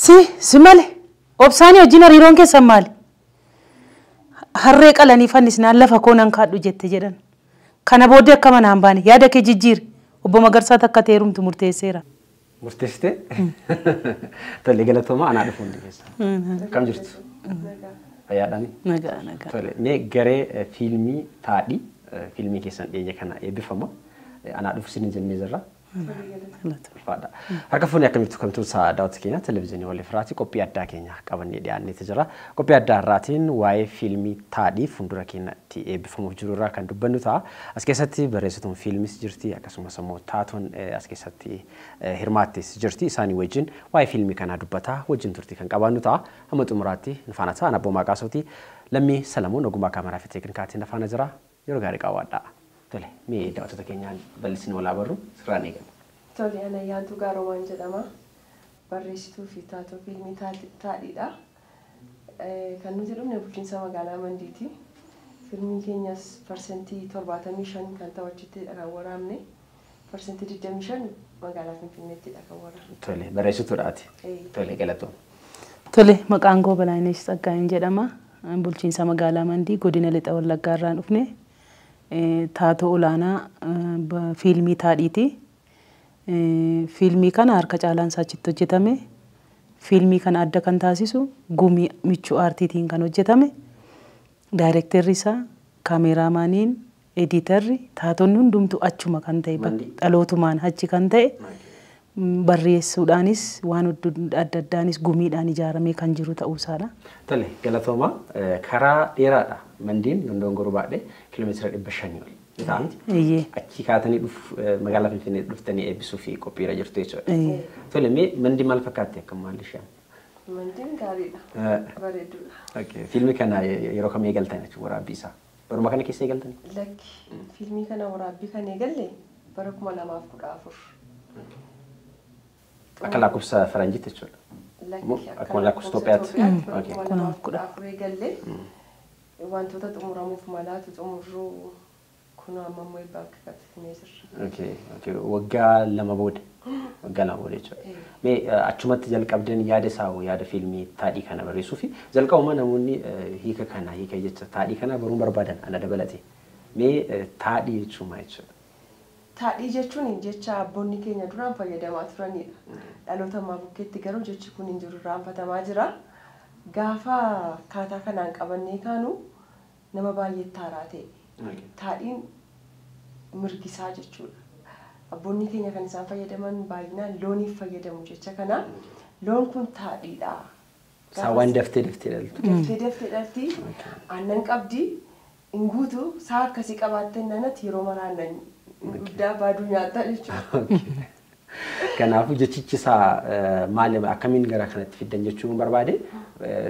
Si malee obsaanii wajjin hariiroon keessan maali? Harree qalanii fannisnaan lafa koonan kaadhu jette jedhan. Kana booddee akka manaan baane yaada kee jijjiiri. Obbo Magarsaa takka teerumtu murteesseera. Murteessite? Tole galatooma anaa dhufuun dhiyeessa. Kam jirtu? Fayyaadhaani? Nagaa. Tole mee garee fiilmii taadhii fiilmii keessan dhiyeenya kana eebbifama. Anaa dhufu isin jennee jirra. Harka fuunee akkamitti kamtuu daawwattoota keenya televezyiinii waliif raati qophii addaa keenya qabannee dhiyaannee jira. Qophii addaa irraatiin waa'ee fiilmii taadhii fuuldura keenyatti eebbifamuuf jiru irraa kan dubbannu ta'a. As keessatti barreessituun fiilmis jirti akkasumas immoo taatuun as keessatti hirmaattis jirti. Isaanii wajjin waa'ee fiilmii kanaa dubbataa wajjin turtii kan qabaannu ta'a. Hamma xumuraatti nufaana ta'a. Abboo Maqaasooti Lammii Salamuun ogummaa kaameraa fi teeknikaatiin nufaana jira. Yeroo gaarii qabaadhaa. Tole mee daawwattoota keenyaan bal'isni walaa barru sirraan eegala. Tole ana yaantu Gaaromaan jedhama. Barreessituu fi taatoo fiilmii taadhiidha. Kan nuti dhufne bulchiinsa magaalaa Mandiiti. Fiilmiin keenyas parsentii 75 kan ta'u achittidha kan waraabne. Parsentii 25 magaalaa Finfinneettidha kan waraabne. Tole barreessituudhaati. Tole galatoom. Tole maqaan koo Balaayinesh Tsaggaayeen jedhama. Bulchiinsa magaalaa Mandii godina Lixa Wallaggaa irraan dhufne. Taatoo olaanaa fiilmii taadhiiti. Fiilmii kana harka caalaan saachitti hojjetame. Fiilmii kana adda kan taasisu Gumii Michuu Aartiitiin kan hojjetame. Daayirektarri isaa, kaameraamaaniin, editarri, taatonni hundumtu achuma kan ta'e dhalootumaan achi kan ta'e. Barreessuudhaanis waan adda addaanis gumiidhaan ijaaramee kan jiru ta'uusaadha. Tole galatooma karaa dheeraadha. Mandiin Dondongoroo baadhee kiiloomeetira 500 ol. Ta'amti. Achi kaatanii magaalaa Finfinnee dhuftanii eebbisuu fi qophiirra jirtu jechuudha. Tole mee Mandii maal fakkaatti akka maal ishee? Mandiin gaariidha. Bareeduudha. Okay. Fiilmii kana yeroo kam eegaltan jechuudha waraabbii isaa? Baruma kana keessa eegaltanii? Lakki fiilmii kana waraabbii kan eegalle bara 2014. Akka lakkoofsa faranjiitti jechuudha. Akkuma lakkoofsa Itoophiyaatti. 2014 eegalle wantoota xumuramuuf malaatu xumurruu kun amma eebbaaf kakkatifnee jirra. Waggaa lama booda jechuudha. Mee achumatti jalqabdan yaada isaa yaada fiilmii taadhii kana barreessuu fi jalqabuma namoonni hiika jecha taadhii kana baruun barbaadan ana dabalate. Mee taadhii jechuun maal jechuudha? Taadhii jechuun jecha abboonni keenya duraan fayyadamaa turanidha. Dhaloota ammaa bukkeetti garuu jechi kun hin jiru irraanfatamaa jira. Gaafa akkaataa kanaan qabannee kaanu nama baay'eetti haaraa ta'e. Taadhiin mirgisaa jechuudha. Abboonni keenya kan isaan fayyadaman baay'inaan looniif fayyadamu jecha kana loon kun taadhiidha. Saawwan daftee dhalti. Daftee dhalti. Aannan qabdi. Hin guutu saa akkasii qabaattee naannatti yeroo maraan guddaa baaduu nyaata jechuudha. Kanaafuu jechichi isaa maal akkamiin gara kanatti fiddan jechuun barbaade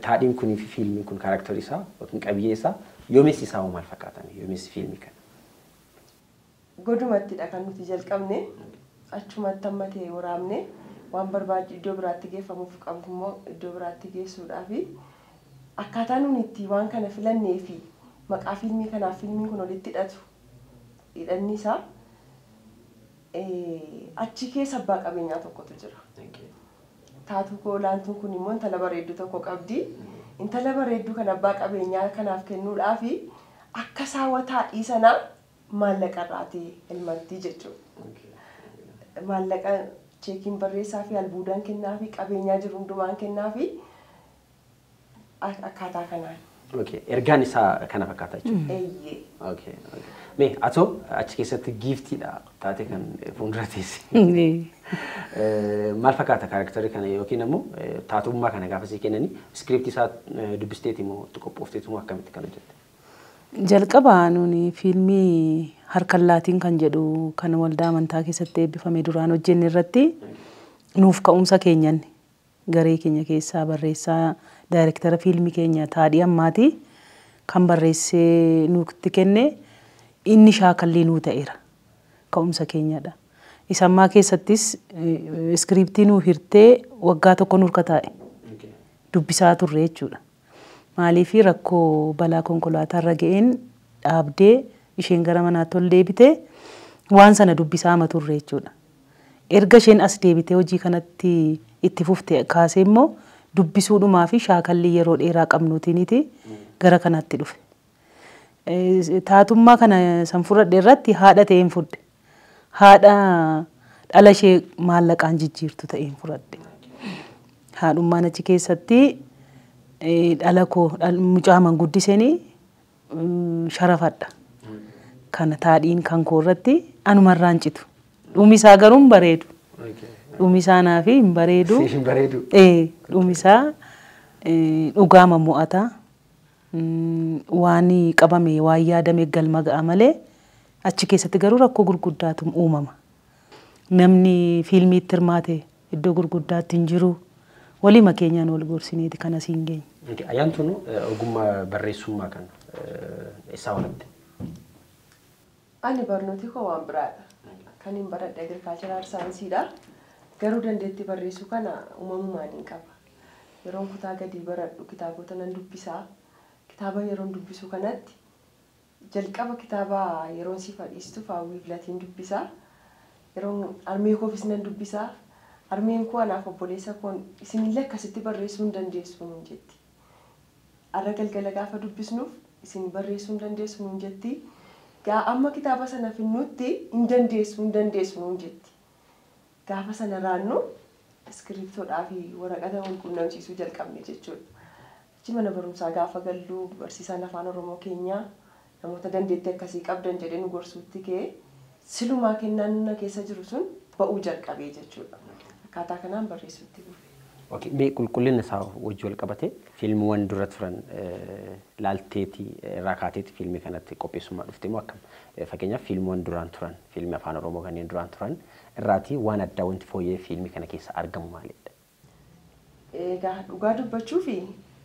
taadhiin kunii fi fiilmiin kun kaaraakterii isaa yookiin qabiyyee isaa yoomessi isaa maal fakkaatanii yoomessi fiilmii kana? Godumattidha kan nuti jalqabne achumatti amma ta'e waraabne waan barbaadu iddoo biraatti geeffamuuf qabu immoo iddoo biraatti geessuudhaaf akkaataa nuti itti waan kana filannee fi maqaa fiilmii kanaaf fiilmiin kun walitti hidhatu hidhanni isaa achi keessa abbaa qabeenyaa tokkotu jira. Taatuu koo olaantuun kun immoo intala bareedduu tokko qabdi. Intala bareedduu kan abbaa qabeenyaa kanaaf kennuudhaaf akka saawwa taadhii sanaa maallaqa irraatii ilmatti jechuudha. Maallaqa cheekiin barreessaa fi albuudaan kennaa fi qabeenyaa jiru hundumaan kennaa fi akkaataa kanaan. Ergaan isaa kana fakkaata jechuudha. Mee atoo achi keessatti giiftiidha taate kan fuuldura teesse. Maal fakkaata kaaraakterii kana yookiin immoo taatummaa kana gaafa sii kennanii iskiriiptii isaa dubbisteeti moo qophoofteetu moo akkamitti kan hojjette? Jalqabaa nuuni fiilmii harkaan laatiin kan jedhu kan waldaa amantaa keessatti eebbifame duraan hojjenne irratti nuuf ka'umsa keenyan garee keenya keessaa barreessaa daayirektara fiilmii keenya taadhii ammaati kan barreessee nutti kenne inni shaakallii nuu ta'eera ka'umsa keenyadha. Isammaa keessattis iskiriiptii nuu hirtee waggaa tokko nurka taa'e dubbisaa turre jechuudha. Maaliif rakkoo balaa konkolaataa irra ga'een dhaabdee isheen gara manaatti ol deebite waan sana dubbisaa turre jechuudha. erga isheen as deebitee hojii kanatti itti fufte kaasee immoo dubbisuudhumaa fi shaakalli yeroo dheeraa qabnuutiiniti gara kanatti dhufe. Taatummaa kana san fudhadhe irratti haadha ta'een fudhe. Haadha dhala ishee maallaqaan jijjiirtu ta'een fudhadhe. Haadhummaan achi keessatti dhala koo mucaa manguddiseenii sharafadha. Kana taadhiin kan koo irratti anumarraan citu. Dhumisaa garuu hin bareedu. Dhumisaa naaf hin bareedu. Dhumisaa dhugaama mo'ata. Waan qabame waan yaadame galma ga'a malee achi keessatti garuu rakkoo gurguddaatu uumama. Namni fiilmiitti hirmaate iddoo gurguddaatti hin jiru. Walima keenyaan wal gorsineeti kan asiin geenye. Ayyaantuun ogummaa barreessummaa kan isaa walitti. Ani barnooti koo waan biraadha. Kan hin baradhe agirikaalcharal saayinsiidha. Garuu dandeettii barreessuu kana uumamumaan hin qaba. Yeroon kutaa gadii baradhu kitaabota nan dubbisaa. Kitaaba yeroon dubbisu kanatti jalqaba kitaaba yeroon si fadhiistu Faawwii Filatiin dubbisaa. Yeroon armee koofis nan dubbisaa. Armeen koo anaaf obboleessa koon isinillee akkasitti barreessuu hin dandeessu nuun jetti. Arra galgala gaafa dubbisnuuf isin barreessuu hin dandeessu nuun jetti. Amma kitaaba sana finnuutti hin dandeessu nuun jetti. Gaafa sana raannu iskiriptoodhaa fi waraqata wal quunnamsiisuu jalqabne jechuudha. Achi mana barumsaa gaafa galluu barsiisaan afaan Oromoo keenyaa namoota dandeettii akkasii qabdan jedhee nu gorsuutti ka'ee silumaa kennaan na keessa jiru sun ba'uu jalqabee jechuudha. Akkaataa kanaan barreessuutti dhufe. Okay, mee qulqullina isaa wajji wal qabate fiilmiiwwan dura turan laalteetii irraa kaateetii fiilmii kanatti qopheessummaa dhufte moo akkam? Fakkeenyaaf fiilmiiwwan duraan turan fiilmii afaan Oromoo kanneen duraan turan irraatii waan addaa wanti fooyyee fiilmii kana keessa argamu maalidha? Egaa dhugaa dubbachuu fi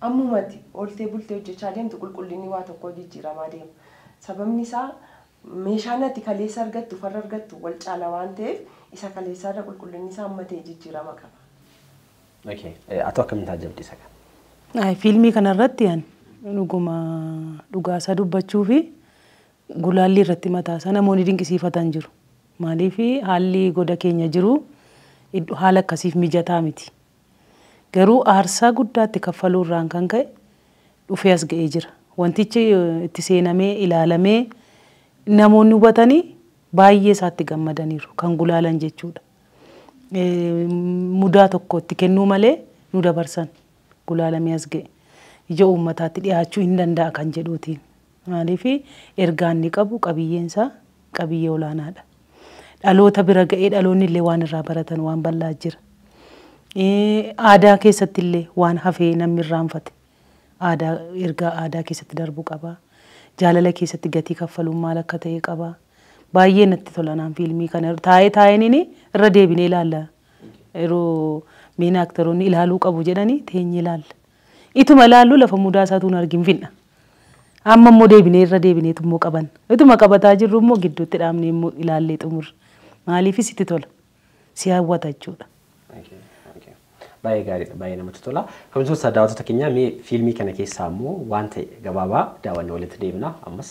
ammumatti ooltee bultee hojjechaa deemtu qulqullinni waa tokko jijjiiramaa deema. Sababni isaa meeshaan ati kaleessa argattu farra argattu wal caala waan ta'eef isa kaleessaarra qulqullinni isaa amma ta'e jijjiirama qaba. Okay, atoo akkamiin taajabdi isa kana? Fiilmii kanarratti dhuguma dhugaasaa dubbachuu fi gulaalli irratti mataasaa namoonni dinqisiifatan jiru. Maaliif haalli goda keenya jiru haala akkasiif mijataa miti. Garuu aarsaa guddaatti kaffaluu irraan kan ka'e dhufee as ga'ee jira. Wantichi itti seenamee ilaalamee namoonni hubatanii baay'ee isaatti gammadaniiru kan gulaalan jechuudha. Mudaa tokko itti kennuu malee nu dabarsan gulaalamee as ga'e. Ija uummataatti dhiyaachuu hin danda'a kan jedhuutiin. Maaliif ergaan inni qabu qabiyyeensaa qabiyyee olaanaadha. Dhaloota bira ga'ee dhaloonni illee waan irraa baratan waan bal'aa jira. Aadaa keessatti illee waan hafee namni irraanfate. Ergaa aadaa keessatti darbuu qaba. Jaalala keessatti gatii kaffaluun maal akka ta'e qaba. Baay'ee natti tola naan fiilmii kana taa'een irra deebinee ilaalla. Yeroo miina aktaroonni ilaaluu qabu jedhanii teenye ilaalla. Ituma ilaallu lafa mudaa isaatuun argin finna. Amma immoo deebinee irra deebinee immoo qaban. Ituma qabataa jirru immoo gidduutti dhaabnee immoo ilaallee xumurra. Maaliifis itti tola. Si hawwata jechuudha. Baay'ee gaariidha, baay'ee namatti tola. Kabajamtoota daawwattoota keenyaa mee fiilmii kana keessaa immoo waan ta'e gabaabaa daawwannee walitti deebina ammas.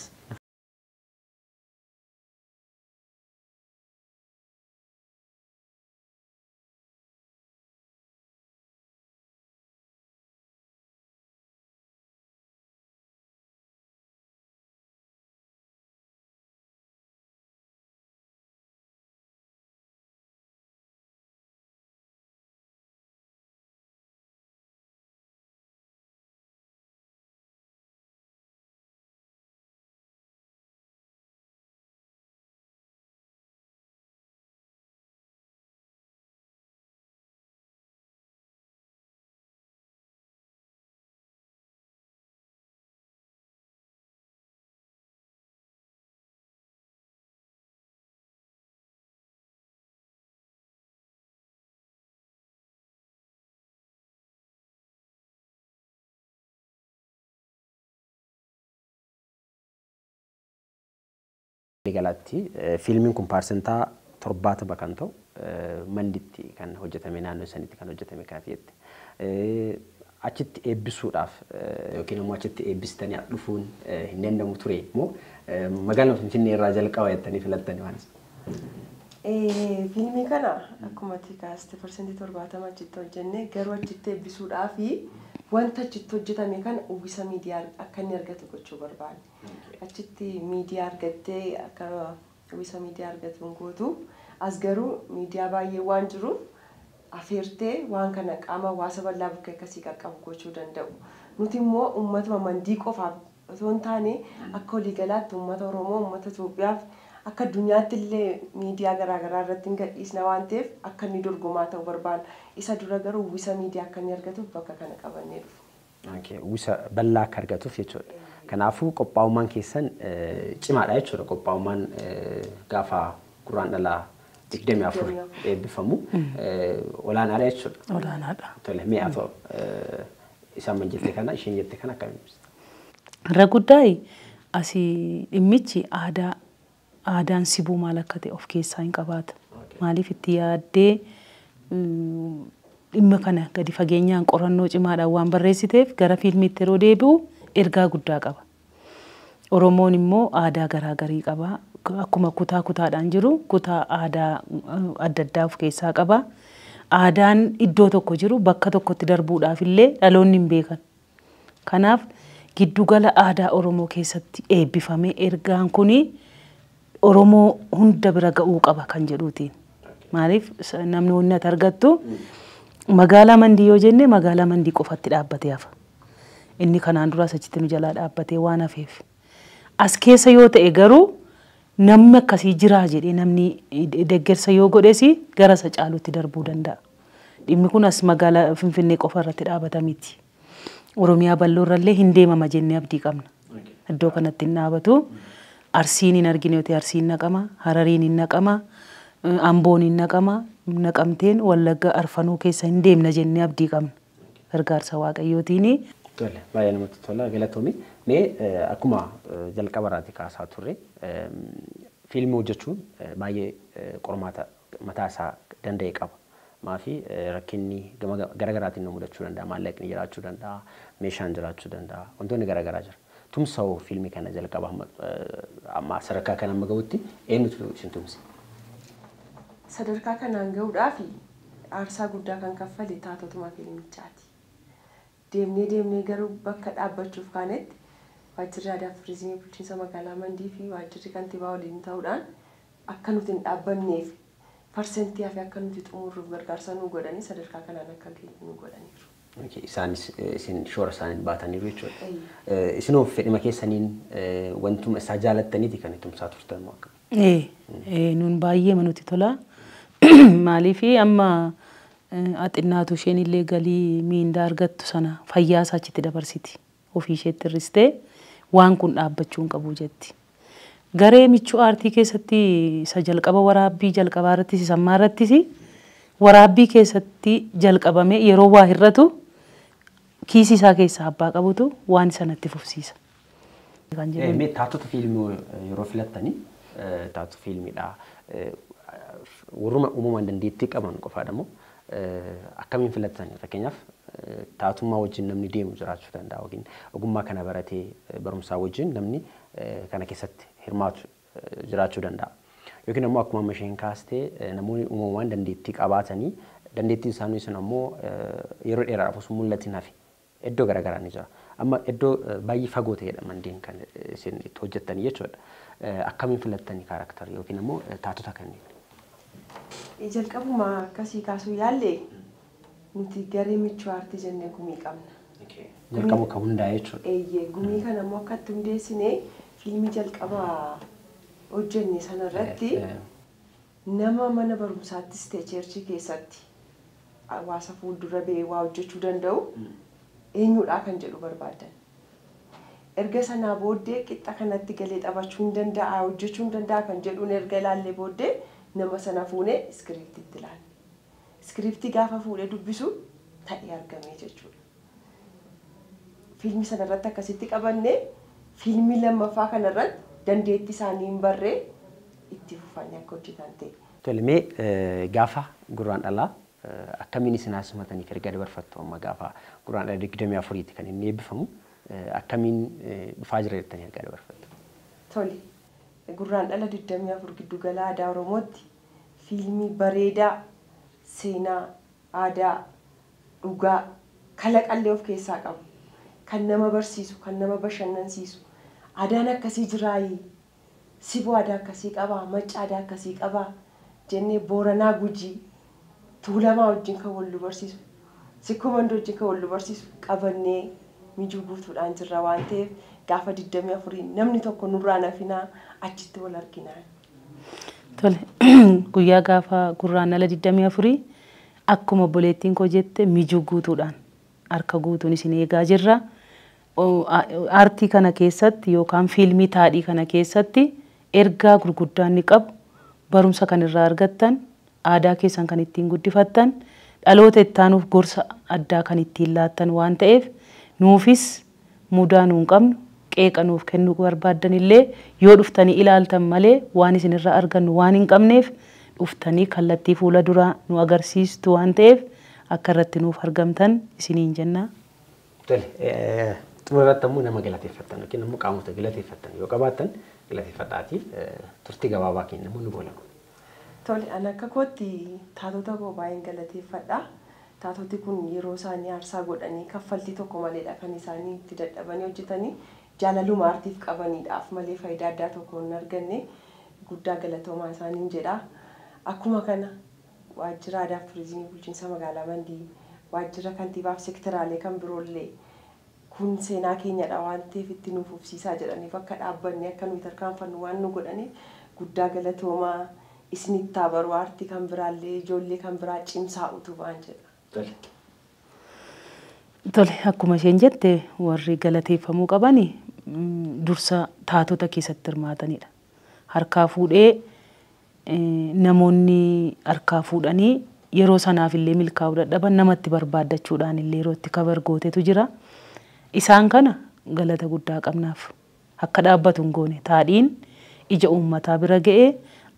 Galatti fiilmiin kun parsentaa 70 kan ta'u manditti kan hojjetame naannoo sanitti kan hojjetame kaafiyette. Achitti eebbisuudhaaf yookiin immoo achitti eebbistanii dhufuun hin danda'amu ture immoo magaalaa Finfinnee irraa jalqaba jettanii filattanii waan isa. Fiilmii kana akkuma tikaaste persentii 70 achitti hojjenne garuu achitti eebbisuudhaa fi wanta achitti hojjetame kana uwwisa miidiyaa akka inni argatu gochuu barbaanne. Achitti miidiyaa argattee akka uwwisa miidiyaa argatuun gootu as garuu miidiyaa baay'ee waan jiruuf afeertee waan kana qaama hawaasa bal'aa bukkee akkasii qaqqabu gochuu danda'u. Nuti immoo uummatuma mandii qofaaf osoo hin taane akka waliigalaatti uummata Oromoo, uummata Itoophiyaaf akka addunyaatti illee miidiyaa garaagaraa irratti hin gadhiisna waan ta'eef akka inni dorgomaa ta'u barbaada. Isa dura garuu uwwisa miidiyaa akka inni argatuuf bakka kana qabannee dhufu. Uwwisa bal'aa akka argatuuf jechuudha. Kanaafuu qophaa'ummaan keessan cimaadha jechuudha. Qophaa'ummaan gaafa Guraandhala 24 eebbifamu olaanaadha jechuudha. Olaanaadha. Tole mi'a ta'u isaan manjiltee kana isheen jettee kana akkamiin ibsita? Irra guddaa asii dhimmichi aadaan sibuu maal akka ta'e of keessaa hin qabaata. Maaliif itti yaaddee dhimma kana gadi fageenyaan qorannoo cimaadhaan waan barreessiteef gara fiilmiitti yeroo deebi'u ergaa guddaa qaba. Oromoon immoo aadaa garaagarii qaba. Akkuma kutaadhaan jiru kutaa aadaa adda addaa of keessaa qaba. Aadaan iddoo tokko jiru bakka tokkotti darbuudhaaf illee dhaloonni hin beekan. Kanaaf giddugala aadaa Oromoo keessatti eebbifamee ergaan kuni Oromoo hunda bira ga'uu qaba kan jedhuutiin. Maaliif namni wanni ati argattu magaalaa Mandii yoo jenne magaalaa Mandii qofatti dhaabbatee hafa. Inni kanaan duras achitti nu jalaa dhaabbatee waan hafeef. As keessa yoo ta'e garuu namni akkasii jiraa jedhee namni deeggarsa yoo godhesi gara isa caalutti darbuu danda'a. Dhimmi kun as magaalaa Finfinnee qofa irratti dhaabata miti. Oromiyaa bal'oo irrallee hin deemama jennee abdii qabna. Iddoo kanatti hin dhaabatu. Arsiin hin argine yoo ta'e Arsiin naqama, Harariin hin naqama, Amboon hin naqama, naqamteen Wallagga Arfanuu keessa hin deemna jennee abdii qabna. Gargaarsa Waaqayyootiini. Tole baay'ee namatti tola galatoomi. Mee akkuma jalqaba irraati kaasaa turre fiilmii hojjechuun baay'ee qormaata mataa isaa danda'e qaba. Maafi rakkinni garaagaraatiin nu mudachuu danda'a, maallaqni jiraachuu danda'a, meeshaan jiraachuu danda'a, wantoonni garaagaraa jira. Tumsa'oo fiilmii kana jalqaba amma sadarkaa kana amma ga'utti eenyutu isin tumse? Sadarkaa kanaan ga'uudhaaf aarsaa guddaa kan kaffale taatotuma fiilmichaati. Deemnee garuu bakka dhaabbachuuf kaanetti waajjirri aadaa fi turizimii bulchiinsa magaalaa Mandii fi waajjirri kantiibaa waliin ta'uudhaan akka nuti hin dhaabbanneef parsentii hafe akka nuti xumurruuf gargaarsa nu godhanii sadarkaa kanaan akka geenyu nu godhaniiru. Isaanis isin shoora isaanii baataniiru jechuudha. Isinoo fedhima keessaniin wantuma isaa jaalattaniiti kan tumsaa turtan moo akka? Nuun baay'ee nutti tola. Maaliif amma axinnaatu isheen illee galii miindaa argattu sana fayyaa isaa achitti dabarsiti. Ofii isheetti hir'istee waan kun dhaabbachuu hin qabu jetti. Garee michuu aartii keessatti isa jalqaba waraabbii jalqabaa irrattis isa ammaa irrattis waraabbii keessatti jalqabame yeroo waa hir'atu kiisii isaa keessaa abbaa qabutu waan sanatti fufsiisa. Taatota fiilmii yeroo filattanii taatota fiilmiidha. Warruma uumamaan dandeettii qaban qofaadha moo akkamiin filattanii? Fakkeenyaaf taatummaa wajjin namni deemu jiraachuu danda'a yookiin ogummaa kana baratee barumsaa wajjin namni kana keessatti hirmaatu jiraachuu danda'a. Yookiin ammoo akkuma amma isheen kaastee namoonni uumamaan dandeettii qabaatanii dandeettiin isaanii sun ammoo yeroo dheeraadhaaf osoo mul'atiin hafe iddoo garaagaraa ni jira. Amma iddoo baay'ee fagoo ta'edha mandeen kan isin itti hojjettanii jechuudha. Akkamiin filattanii kaaraaktarii yookiin ammoo taatota kanneen? Jalqabuma akkasii kaasuu yaalle nuti garee michuu aartii jennee gumii qabna. Jalqabu kan hundaa'e jechuudha. Gumii kana ammoo akka itti hundeessine fiilmii jalqaba hojjenne sanarratti nama mana barumsaattis ta'e cheerchii keessatti hawaasa fuuldura ba'ee waa hojjechuu danda'u eenyudha kan jedhu barbaadan. Erga sanaa booddee qixxa kanatti galee taphachuu hin danda'a hojjechuu hin danda'a kan jedhuun erga ilaallee booddee nama sana fuunee iskiriiptiitti ilaalle. Iskiriiptii gaafa fuudhee dubbisu ta'ee argamee jechuudha. Fiilmii sanarratti akkasitti qabannee fiilmii lammaffaa kanarratti dandeettii isaanii hin barree itti fufanii akka hojjetan ta'e. Tolemee gaafa Guraandhalaa akkamiin isin haasimataniif erga dabarfattu amma gaafa Guraandhala 24tti kan inni eebbifamu akkamiin dhufaa jira jettanii erga dabarfattu? Tole Guraandhala 24 giddugala aadaa Oromootti fiilmii bareedaa seenaa aadaa dhugaa kalaqallee of keessaa qabu kan nama barsiisu kan nama bashannansiisu aadaan akkasii jiraayii siboo aadaa akkasii qabaa macca aadaa akkasii qabaa jennee Booranaa Gujii Tuulamaa wajjin kan wal barsiisu Sikkoo Mandoo wajjin kan wal barsiisu qabannee mijuu guutuudhaan jirra waan ta'eef gaafa 24 namni tokko nurraa nafinaa achitti wal arginaa. Tole guyyaa gaafa gurraandhala 24 akkuma obboleettiin koo jette mijuu guutuudhaan harka guutuun isin eegaa jirra. Aartii kana keessatti yookaan fiilmii taadhii kana keessatti ergaa gurguddaan ni qabu. Barumsa kan irraa argattan, aadaa keessan kan ittiin guddifattan, dhaloota ittaanuuf gorsa addaa kan ittiin laattan waan ta'eef nuufis mudaa nuun qabnu qeeqa nuuf kennuu barbaaddan illee yoo dhuftanii ilaaltan malee waan isin irraa argannu waan hin qabneef dhuftanii kallattii fuula duraa nu agarsiistu waan ta'eef akka irratti nuuf argamtan isiniin jenna. Tole xumuratti nama galateeffattan yookiin namni qaamota galateeffattan yoo qabaattan galateeffadhaatii turtii gabaabaa keenya namni boolamu. Tole ana akka kootti taatota koo baay'een galateeffadha. Taatoti kun yeroo isaanii aarsaa godhanii kaffaltii tokko maleedha kan isaanii itti dadhabanii hojjetanii jaalaluma aartiif qabaniidhaaf malee faayidaa addaa tokko hin arganne guddaa galatoomaa isaaniin jedha. Akkuma kana waajjira aadaa fi turizimii bulchiinsa magaalaa Mandii waajjira kantiibaaf sektoraalee kan biroollee kun seenaa keenyadha waan ta'eef itti nuuf ufsiisaa jedhaniif akka dhaabbanne akka nuyi tarkaanfannu waan nu godhaniif guddaa galatoomaa isinitti taabaru aartii kan biraallee ijoollee kan biraa cimsaa utubaan jedha. Tole akkuma isheen jette warri galateeffamuu qabani dursa taatota keessatti hirmaatanidha. Harkaa fuudhee namoonni harkaa fuudhanii yeroo sanaaf illee milkaa'uu dadhaban namatti barbaaddachuudhaan illee yeroo itti kabar gootetu jira. Isaan kana galata guddaa qabnaaf akka dhaabbatu hin goone taadhiin ija uummataa bira ga'ee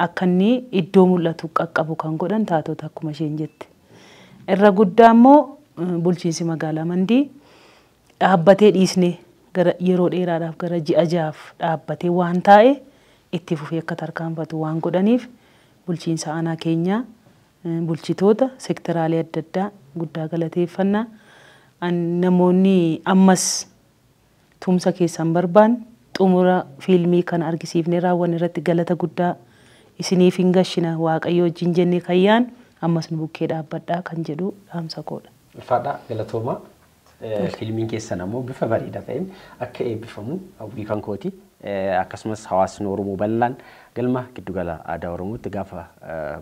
akka inni iddoo mul'atu qaqqabu kan godhan taatota akkuma isheen jette. Irra guddaa immoo bulchiinsi magaalaa Mandii dhaabbatee dhiisnee gara yeroo dheeraadhaaf gara ji'a ja'aaf dhaabbatee waan taa'e itti fufee akka tarkaanfatu waan godhaniif bulchiinsa aanaa keenyaa bulchitoota sektoraalee adda addaa guddaa galateeffannaa. Namoonni ammas tumsa keessan barbaan xumura fiilmii kana argisiifnee raawwanne irratti galata guddaa isiniif hin gashina Waaqayyo wajjin jennee kayyaan ammas nu bukkee dhaabbadhaa kan jedhu dhaamsa koodha. Ulfaadhaa galatoomaa fiilmiin keessan ammoo bifa bareedaa ta'een akka eebbifamu hawwii kan kooti akkasumas hawaasni Oromoo bal'aan galma giddugala aadaa Oromootti gaafa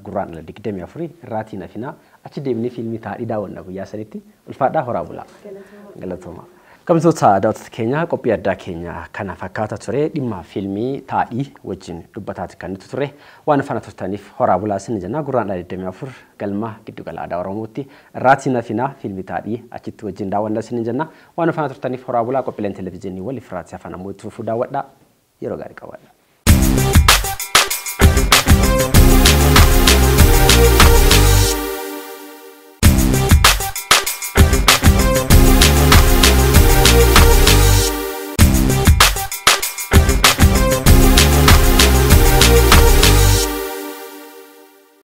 gurraandhala 24 irraatii nafinaa achi deemnee fiilmii taadhii daawwanna guyyaa sanitti ulfaadhaa horaa bulaa. Galatoomaa. Kabajamtoota daawwattoota keenya qophii addaa keenya kana fakkaata ture dhimma fiilmii taadhii wajjin dubbataati kan nuti ture waan faana turtaniif horaa bulaa isin jenna gurraandhala 24 galma giddugala aadaa Oromootti irraatii nafinaa fiilmii taadhii achitti wajjin daawwanna isin jenna waan faana turtaniif horaa bulaa qophiileen televezyiinii waliif irraatii afaan ammoo itti fufuu daawwadhaa yeroo gaarii qabaadha.